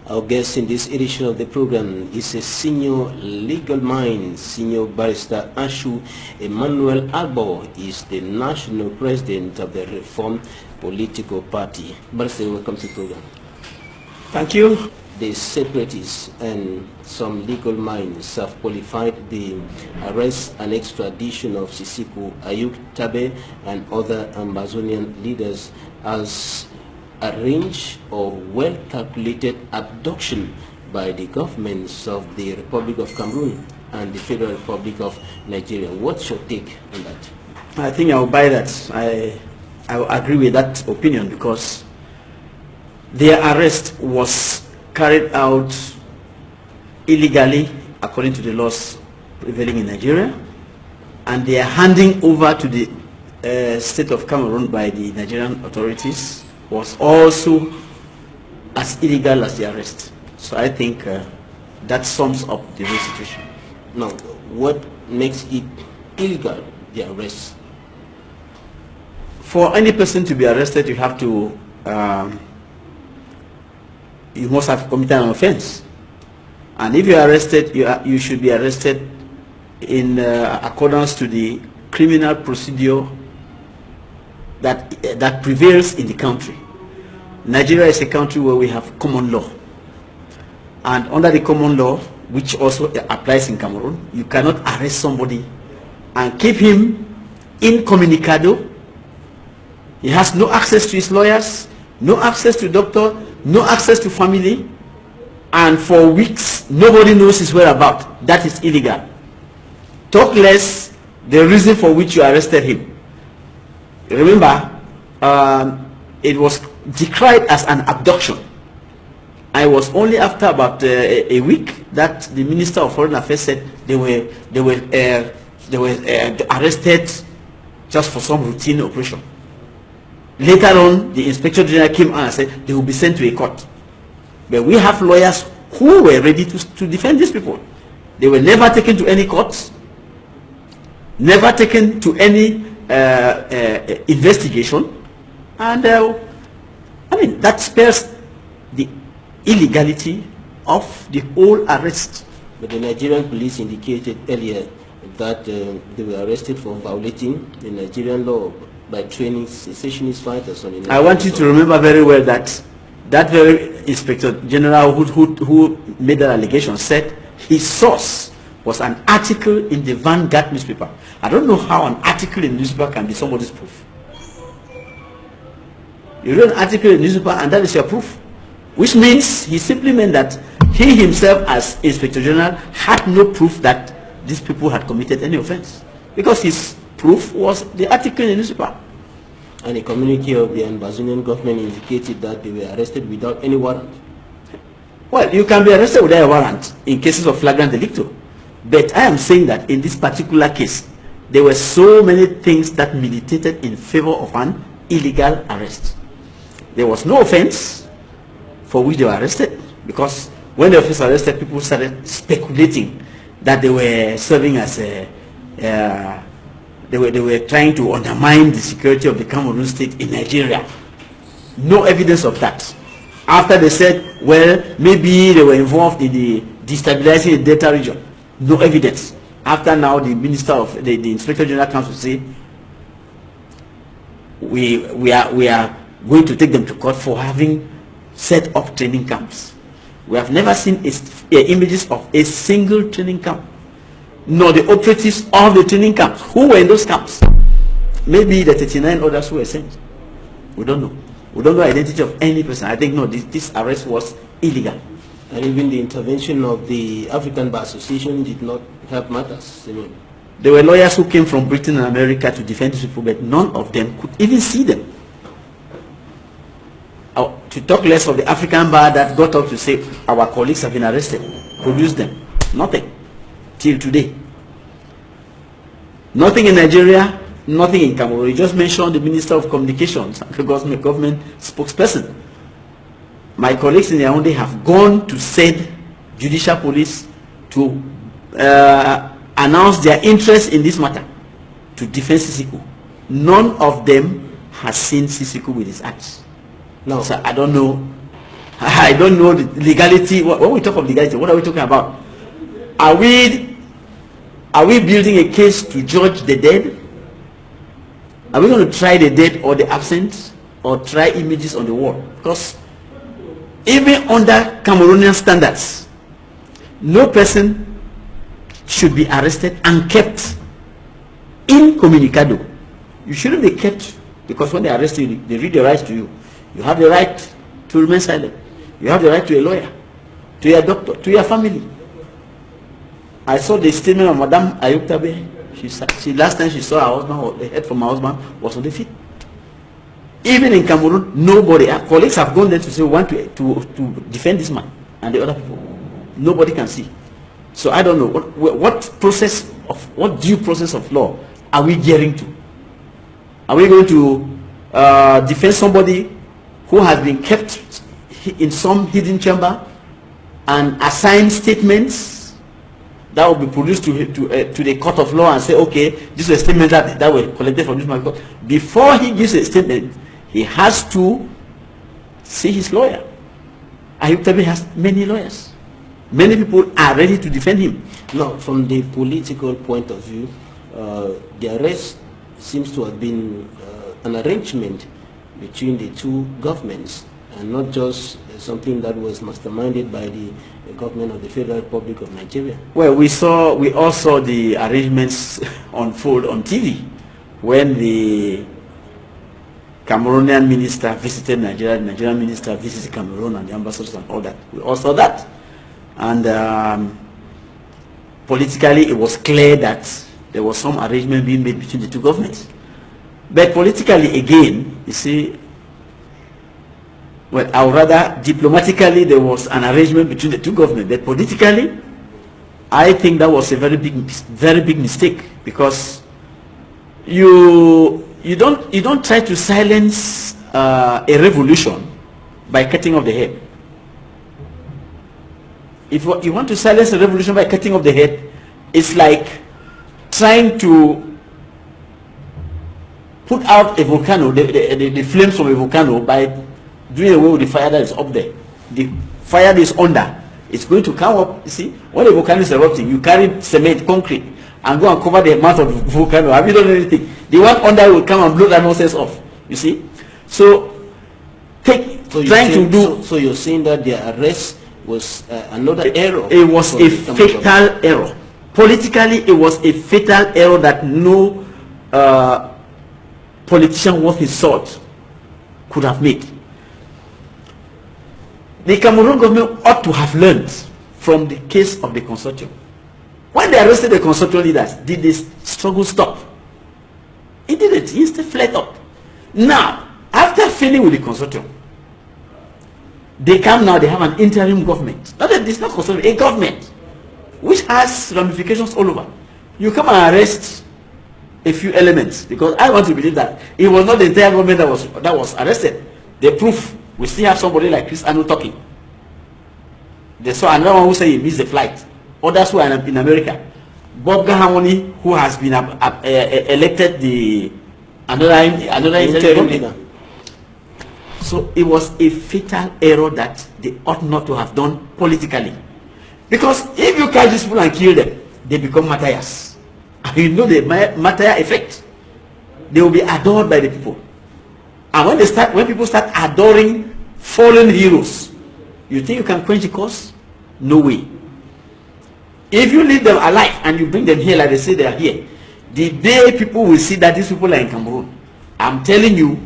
Our guest in this edition of the program is a senior legal mind, Senior Barrister Ashu Emmanuel Agbo is the national president of the Reform Political Party. Barrister, welcome to the program. Thank you. The separatists and some legal minds have qualified the arrest and extradition of Sisiku Ayuk Tabe and other Amazonian leaders as arranged or well-calculated abduction by the governments of the Republic of Cameroon and the Federal Republic of Nigeria. What's your take on that? I think I will buy that. I will agree with that opinion because their arrest was carried out illegally according to the laws prevailing in Nigeria, and they are handing over to the state of Cameroon by the Nigerian authorities was also as illegal as the arrest. So I think that sums up the whole situation. Now, what makes it illegal, the arrest? For any person to be arrested, you have to, you must have committed an offense. And if you are arrested, you should be arrested in accordance to the criminal procedure that prevails in the country. Nigeria is a country where we have common law, and under the common law, which also applies in Cameroon, you cannot arrest somebody and keep him incommunicado. He has no access to his lawyers, no access to doctor, no access to family, and for weeks nobody knows his whereabouts. That is illegal. Talk less the reason for which you arrested him. Remember, it was decried as an abduction. I was only after about a week that the Minister of Foreign Affairs said they were arrested just for some routine operation. Later on, the Inspector General came out and said they will be sent to a court. But we have lawyers who were ready to defend these people. They were never taken to any courts, never taken to any investigation, and I mean that spells the illegality of the whole arrest. But the Nigerian police indicated earlier that they were arrested for violating the Nigerian law by training secessionist fighters on. I want you to remember very well that that very Inspector General who made that allegation said his source was an article in the Vanguard newspaper. I don't know how an article in the newspaper can be somebody's proof. You read an article in the newspaper and that is your proof, which means he simply meant that he himself as Inspector General had no proof that these people had committed any offense, because his proof was the article in the newspaper. And a communique of the Ambazonian government indicated that they were arrested without any warrant. Well, you can be arrested without a warrant in cases of flagrant delicto. But I am saying that in this particular case, there were so many things that militated in favor of an illegal arrest. There was no offense for which they were arrested, because when the officers arrested, people started speculating that they were serving as a they were trying to undermine the security of the Cameroon state in Nigeria. No evidence of that. After they said, well, maybe they were involved in the destabilizing the Delta region. No evidence. After now, the Minister of the Inspector General comes to say, we are going to take them to court for having set up training camps. We have never seen images of a single training camp, nor the operatives of the training camps. Who were in those camps? Maybe the 39 others who were sent. We don't know. We don't know the identity of any person. I think no, this arrest was illegal. And even the intervention of the African Bar Association did not help matters. There were lawyers who came from Britain and America to defend these people, but none of them could even see them. To talk less of the African Bar that got up to say, our colleagues have been arrested. Produce them. Nothing. Till today. Nothing in Nigeria, nothing in Cameroon. You just mentioned the Minister of Communications, the government spokesperson. My colleagues in Yaoundé have gone to send judicial police to announce their interest in this matter, to defend Sisiku. None of them has seen Sisiku with his eyes. No. So I don't know I don't know the legality. When we talk of legality, what are we talking about? Are we building a case to judge the dead? Are we going to try the dead or the absent, or try images on the wall? Because even under Cameroonian standards, no person should be arrested and kept incommunicado. You shouldn't be kept, because when they arrest you, they read the rights to you. You have the right to remain silent. You have the right to a lawyer, to your doctor, to your family. I saw the statement of Madame Ayuk Tabe. She last time she saw her husband, or the head from her husband, was on the feet. Even in Cameroon, nobody, her colleagues have gone there to say we want to defend this man and the other people. Nobody can see. So I don't know what due process of law are we gearing to? Are we going to defend somebody who has been kept in some hidden chamber and assign statements that will be produced to the court of law and say, okay, this is a statement that were collected from this man? Before he gives a statement, he has to see his lawyer. Ayuk Tabe has many lawyers. Many people are ready to defend him. Now, from the political point of view, the arrest seems to have been an arrangement between the two governments, and not just something that was masterminded by the government of the Federal Republic of Nigeria. Well, we all saw the arrangements unfold on TV when the Cameroonian minister visited Nigeria, the Nigerian minister visited Cameroon, and the ambassadors and all that. We all saw that. And politically, it was clear that there was some arrangement being made between the two governments. But politically, again, you see, well, or rather, diplomatically, there was an arrangement between the two governments. But politically, I think that was a very big mistake, because you don't try to silence a revolution by cutting off the head. If you want to silence a revolution by cutting off the head, it's like trying to put out a volcano, the flames from a volcano, by doing away with the fire that is up there. The fire that is under, it's going to come up. You see, when a volcano is erupting, you carry cement, concrete, and go and cover the mouth of the volcano. Have you done anything? The one under will come and blow that nonsense off. You see? So, So you're saying that the arrest was another error? It was a fatal error. Politically, it was a fatal error that no politician worth his salt could have made. The Cameroon government ought to have learned from the case of the consortium. When they arrested the consortium leaders, did the struggle stop? It didn't. It still fled up. Now, after failing with the consortium, they come now, they have an interim government. It's not consortium, a government, which has ramifications all over. You come and arrest a few elements, because I want to believe that it was not the entire government that was arrested. The proof, we still have somebody like Chris Anu talking. They saw another one who said he missed the flight. Others who are in America. Bob Gahamoni, who has been elected another interim leader. So it was a fatal error that they ought not to have done politically. Because if you catch these people and kill them, they become martyrs. And you know the martyr effect. They will be adored by the people. And when people start adoring fallen heroes, you think you can quench the cause? No way. If you leave them alive and you bring them here like they say they are here, the day people will see that these people are in Cameroon, I'm telling you,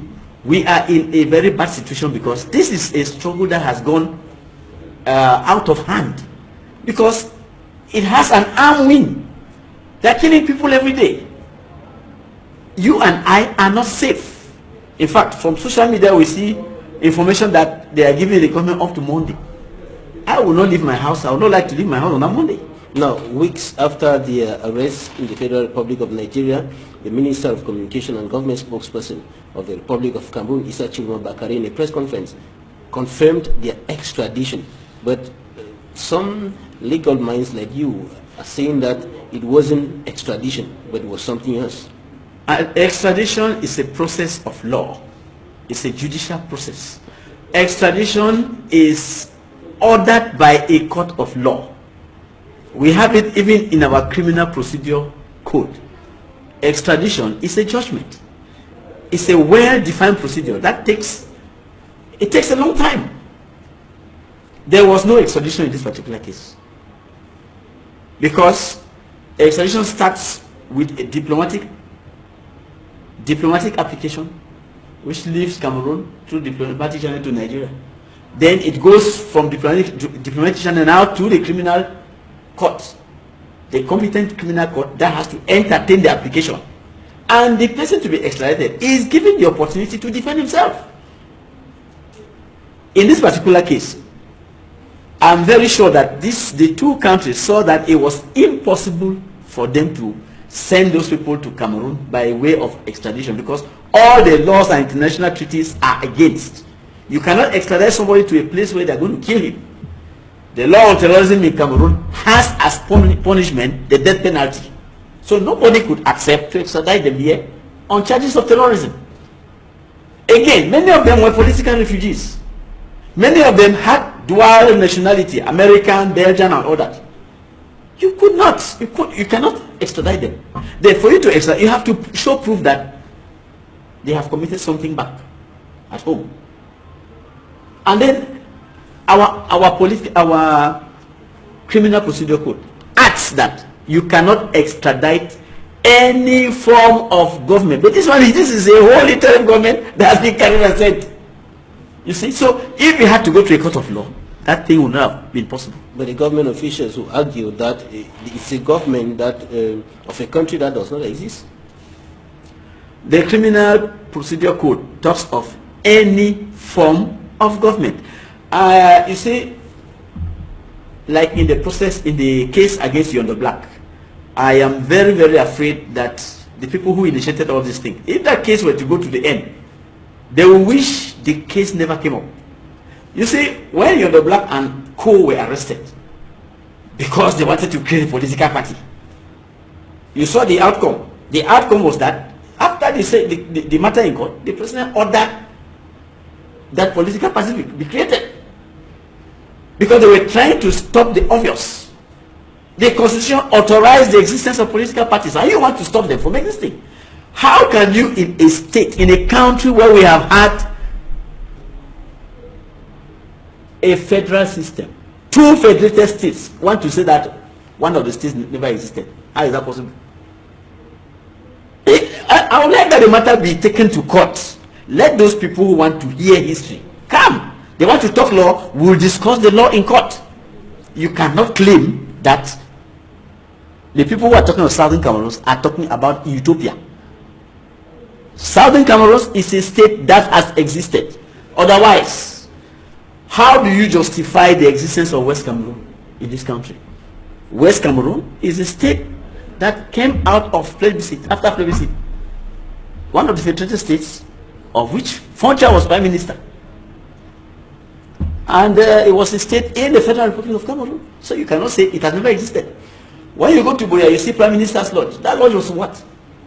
we are in a very bad situation, because this is a struggle that has gone out of hand, because it has an arm wing. They're killing people every day. You and I are not safe. In fact, from social media we see information that they are giving the government up to Monday. I will not leave my house. I would not like to leave my house on that Monday. Now, weeks after the arrest in the Federal Republic of Nigeria, the Minister of Communication and Government spokesperson of the Republic of Cameroon, Issa Chilima Bakare, in a press conference, confirmed their extradition. But some legal minds like you are saying that it wasn't extradition, but it was something else. Extradition is a process of law. It's a judicial process. Extradition is ordered by a court of law. We have it even in our criminal procedure code. Extradition is a judgment. It's a well-defined procedure that takes a long time. There was no extradition in this particular case, because extradition starts with a diplomatic application, which leaves Cameroon through diplomatic channel to Nigeria. Then it goes from diplomatic channel now to the criminal court, the competent criminal court that has to entertain the application, and the person to be extradited is given the opportunity to defend himself. In this particular case, I'm very sure that the two countries saw that it was impossible for them to send those people to Cameroon by way of extradition, because all the laws and international treaties are against. You cannot extradite somebody to a place where they're going to kill him. The law on terrorism in Cameroon has as punishment the death penalty. So nobody could accept to extradite them here on charges of terrorism. Again, many of them were political refugees. Many of them had dual nationality, American, Belgian, and all that. You cannot extradite them. Then for you to extradite, you have to show proof that they have committed something back at home. And then our criminal procedure code adds that you cannot extradite any form of government. But this is a whole interim government that has been carried and said. You see, so if we had to go to a court of law, that thing would not have been possible. But the government officials who argue that it's a government that of a country that does not exist. The criminal procedure code talks of any form of government. You see, like in the case against Yondo Black, I am very, very afraid that the people who initiated all these things, if that case were to go to the end, they will wish the case never came up. You see, when Yondo Black and co were arrested because they wanted to create a political party, you saw the outcome. The outcome was that after they said the matter in court, the president ordered that political party be created, because they were trying to stop the obvious. The constitution authorized the existence of political parties, and you want to stop them from existing. How can you, in a state, in a country where we have had a federal system, two federated states, want to say that one of the states never existed? How is that possible? I would like that the matter be taken to court. Let those people who want to hear history come. They want to talk law, we'll discuss the law in court. You cannot claim that the people who are talking of Southern Cameroon are talking about utopia. Southern Cameroon is a state that has existed. Otherwise, how do you justify the existence of West Cameroon in this country? West Cameroon is a state that came out of plebiscite, after plebiscite. One of the federated states, of which Foncha was Prime Minister. And it was a state in the Federal Republic of Cameroon. So you cannot say it has never existed. When you go to Buea, you see Prime Minister's Lodge. That lodge was what?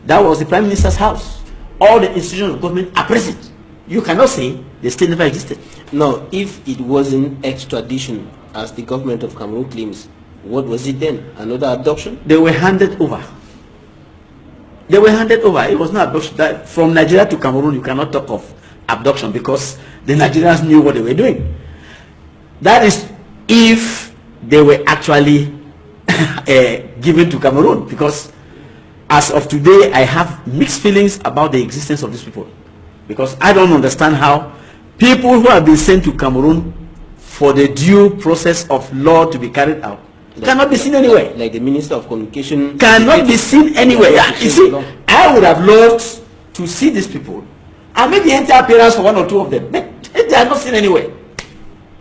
That was the Prime Minister's house. All the institutions of government are present. You cannot say the state never existed. Now, if it wasn't extradition, as the government of Cameroon claims, what was it then? Another abduction? They were handed over. They were handed over. It was not abduction. From Nigeria to Cameroon, you cannot talk of abduction, because the Nigerians knew what they were doing. That is if they were actually given to Cameroon, because as of today, I have mixed feelings about the existence of these people, because I don't understand how people who have been sent to Cameroon for the due process of law to be carried out cannot be seen anywhere. Like the Minister of Communication cannot be seen anywhere. You see, I would have loved to see these people and maybe enter appearance for one or two of them, but they are not seen anywhere.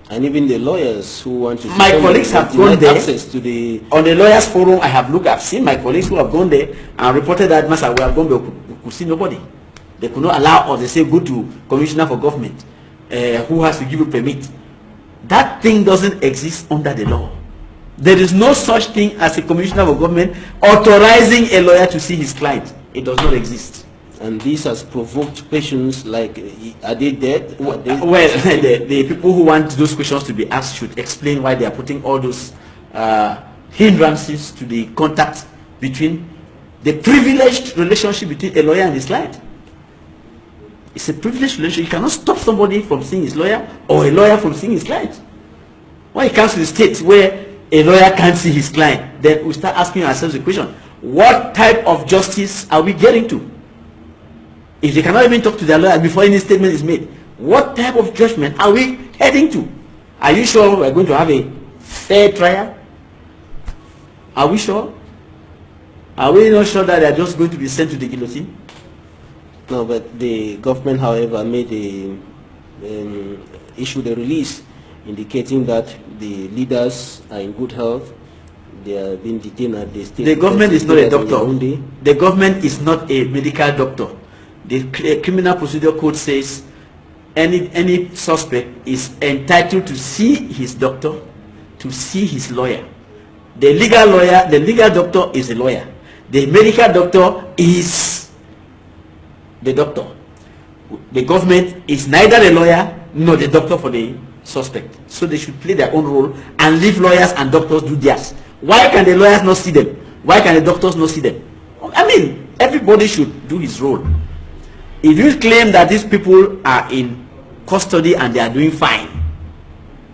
And even the lawyers who want to... My colleagues have gone there. Access to the... On the lawyers forum, I have looked, I've seen my colleagues who have gone there and reported that, Master, we have gone there, we could see nobody. They could not allow us. They say, go to Commissioner for Government, who has to give you permit. That thing doesn't exist under the law. There is no such thing as a Commissioner for Government authorizing a lawyer to see his client. It does not exist. and this has provoked questions like, are they dead? Well, the people who want those questions to be asked should explain why they are putting all those hindrances to the contact between the privileged relationship between a lawyer and his client. It's a privileged relationship. You cannot stop somebody from seeing his lawyer or a lawyer from seeing his client. When it comes to the state where a lawyer can't see his client, then we start asking ourselves the question, what type of justice are we getting to? If they cannot even talk to their lawyer before any statement is made, what type of judgment are we heading to? Are you sure we're going to have a fair trial? Are we sure? Are we not sure that they're just going to be sent to the guillotine? No, but the government, however, made issued a release indicating that the leaders are in good health. They are being detained at the state. The government is not a doctor. The government is not a medical doctor. The Criminal Procedure Code says any suspect is entitled to see his doctor, to see his lawyer. The legal doctor is a lawyer. The medical doctor is the doctor. The government is neither a lawyer nor the doctor for the suspect. So they should play their own role and leave lawyers and doctors do theirs. Why can the lawyers not see them? Why can the doctors not see them? I mean, everybody should do his role. If you claim that these people are in custody and they are doing fine,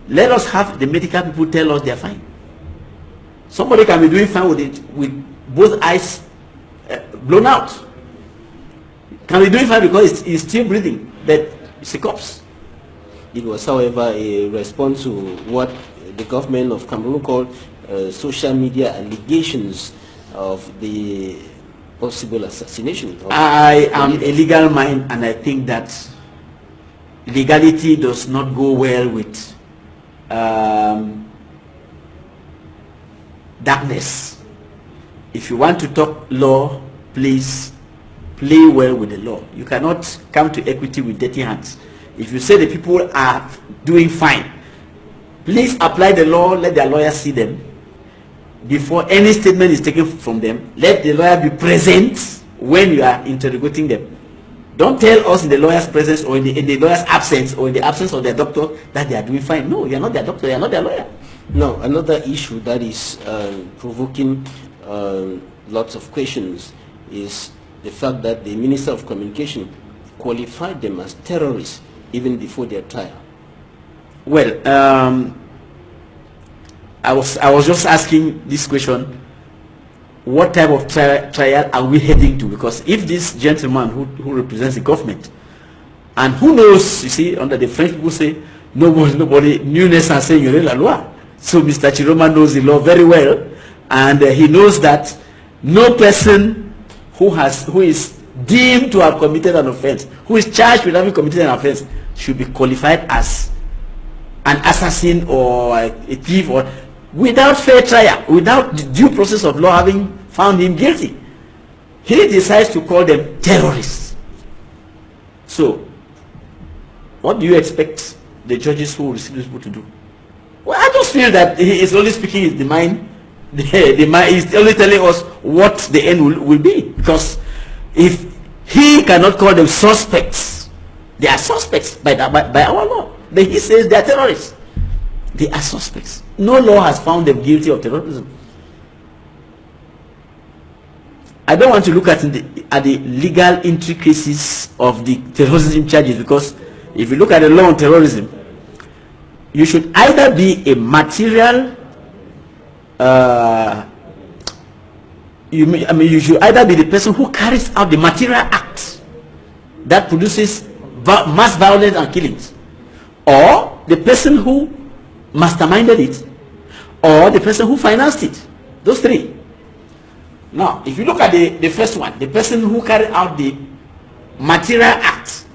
let us have the medical people tell us they are fine. Somebody can be doing fine with both eyes blown out. Can be doing fine because he's still breathing, but it's a corpse. It was, however, a response to what the government of Cameroon called social media allegations of the possible assassination. I am a legal mind, and I think that legality does not go well with darkness. If you want to talk law, please play well with the law. You cannot come to equity with dirty hands. If you say the people are doing fine, please apply the law, let their lawyers see them. Before any statement is taken from them, let the lawyer be present when you are interrogating them. Don't tell us in the lawyer's presence or in the lawyer's absence or in the absence of their doctor that they are doing fine. No, you are not their doctor, you are not their lawyer. Now, another issue that is provoking lots of questions is the fact that the Minister of Communication qualified them as terrorists even before their trial. Well, I was just asking this question, what type of trial are we heading to? Because if this gentleman who represents the government, and who knows, you see, under the French people say, nobody newness and saying la loi. So Mr. Chiroma knows the law very well, and he knows that no person who is deemed to have committed an offense, who is charged with having committed an offense, should be qualified as an assassin or a thief, or without fair trial, without the due process of law having found him guilty. He decides to call them terrorists. So, what do you expect the judges who receive these people to do? Well, I just feel that he is only speaking the mind. The mind is only telling us what the end will be. Because if he cannot call them suspects, they are suspects by our law. But he says they are terrorists. They are suspects. No law has found them guilty of terrorism. I don't want to look at the legal intricacies of the terrorism charges, because if you look at the law on terrorism, you should either be a material, you should either be the person who carries out the material act that produces mass violence and killings, or the person who masterminded it, or the person who financed it. Those three. Now, if you look at the first one, the person who carried out the material act,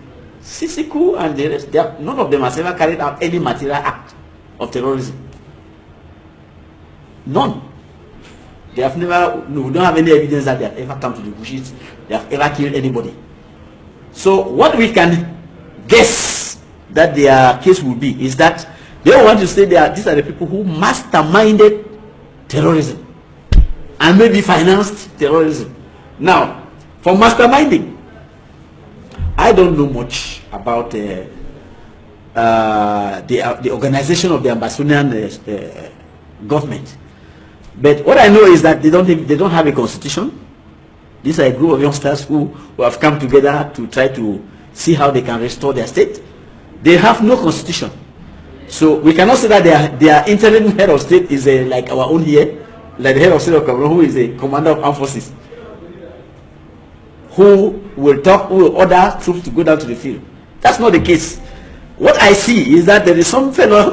Sisiku and the rest, none of them has ever carried out any material act of terrorism. None. They have never, we don't have any evidence that they have ever come to the bushes, they have ever killed anybody. So what we can guess that their case will be is that they want to say these are the people who masterminded terrorism and maybe financed terrorism. Now, for masterminding, I don't know much about the organization of the Ambazonian government, but what I know is that they don't have a constitution. These are a group of youngsters who have come together to try to see how they can restore their state. They have no constitution, so we cannot say that their interim head of state is like our own here, like the head of state of Cameroon, who is a commander of armed forces, who will order troops to go down to the field. That's not the case. What I see is that there is some fellow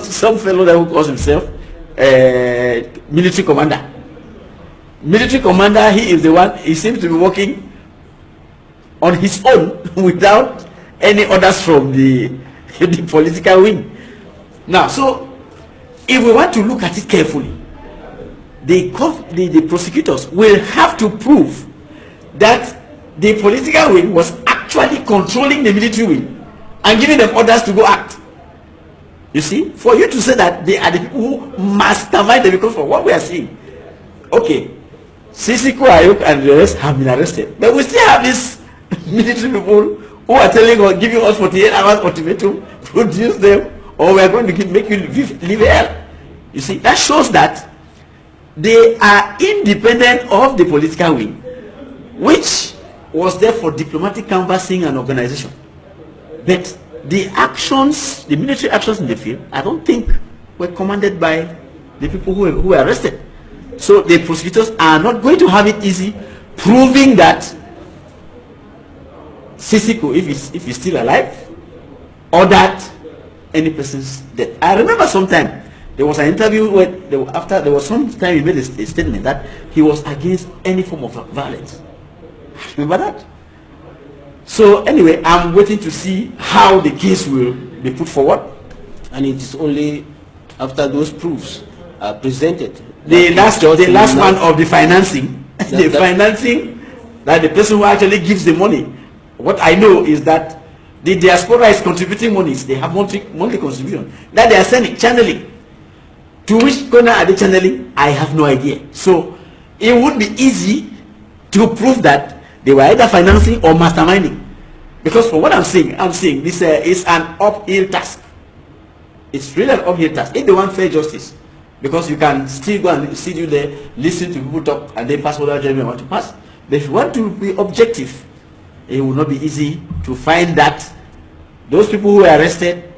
there who calls himself military commander. Military commander, he is the one, he seems to be working on his own without any orders from the political wing. Now, so if we want to look at it carefully, the prosecutors will have to prove that the political wing was actually controlling the military wing and giving them orders to go act. You see, for you to say that they are the people who mastermind the, because for what we are seeing, okay, Sisiku Ayuk and the rest have been arrested, but we still have these military people who are telling us, giving us 48 hours ultimatum, produce them, or we are going to make you live hell. You see, that shows that they are independent of the political wing, which was there for diplomatic canvassing and organization. But the actions, the military actions in the field, I don't think were commanded by the people who were arrested. So the prosecutors are not going to have it easy proving that Sisiku, if he's still alive, or that any person's dead. I remember sometime there was an interview where there was some time he made a statement that he was against any form of violence. Remember that? So anyway, I'm waiting to see how the case will be put forward, and it is only after those proofs are presented. The last one of the financing, financing, that the person who actually gives the money. What I know is that the diaspora is contributing monies. They have monthly contribution that they are sending, channeling. To which corner are they channeling? I have no idea. So it would be easy to prove that they were either financing or masterminding. Because for what I'm saying this is an uphill task. It's really an uphill task. If they want fair justice, because you can still go and sit you there, listen to people talk, and then pass whatever judgment you want to pass. But if you want to be objective, it will not be easy to find that those people who were arrested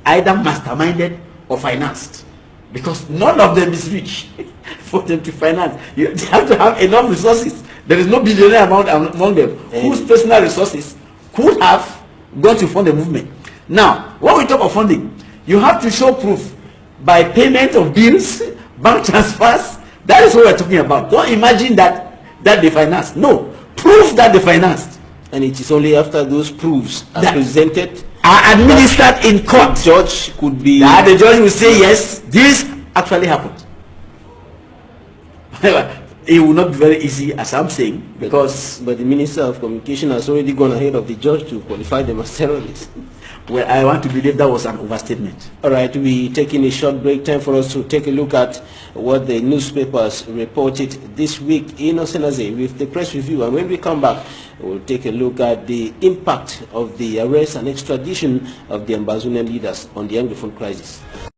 either masterminded or financed. Because none of them is rich for them to finance. They have to have enough resources. There is no billionaire among them whose personal resources could have gone to fund the movement. Now, when we talk of funding, you have to show proof by payment of bills, bank transfers. That is what we're talking about. Don't imagine that they financed. No, proof that they financed. And it is only after those proofs are presented, are administered in court, the judge could be... the judge will say, yes, this actually happened. It will not be very easy, as I'm saying, because... But the Minister of Communication has already gone ahead of the judge to qualify them as terrorists. Well, I want to believe that was an overstatement. All right, we're taking a short break. Time for us to take a look at what the newspapers reported this week in Osenaze with the press review. And when we come back, we'll take a look at the impact of the arrest and extradition of the Ambazonian leaders on the Anglophone crisis.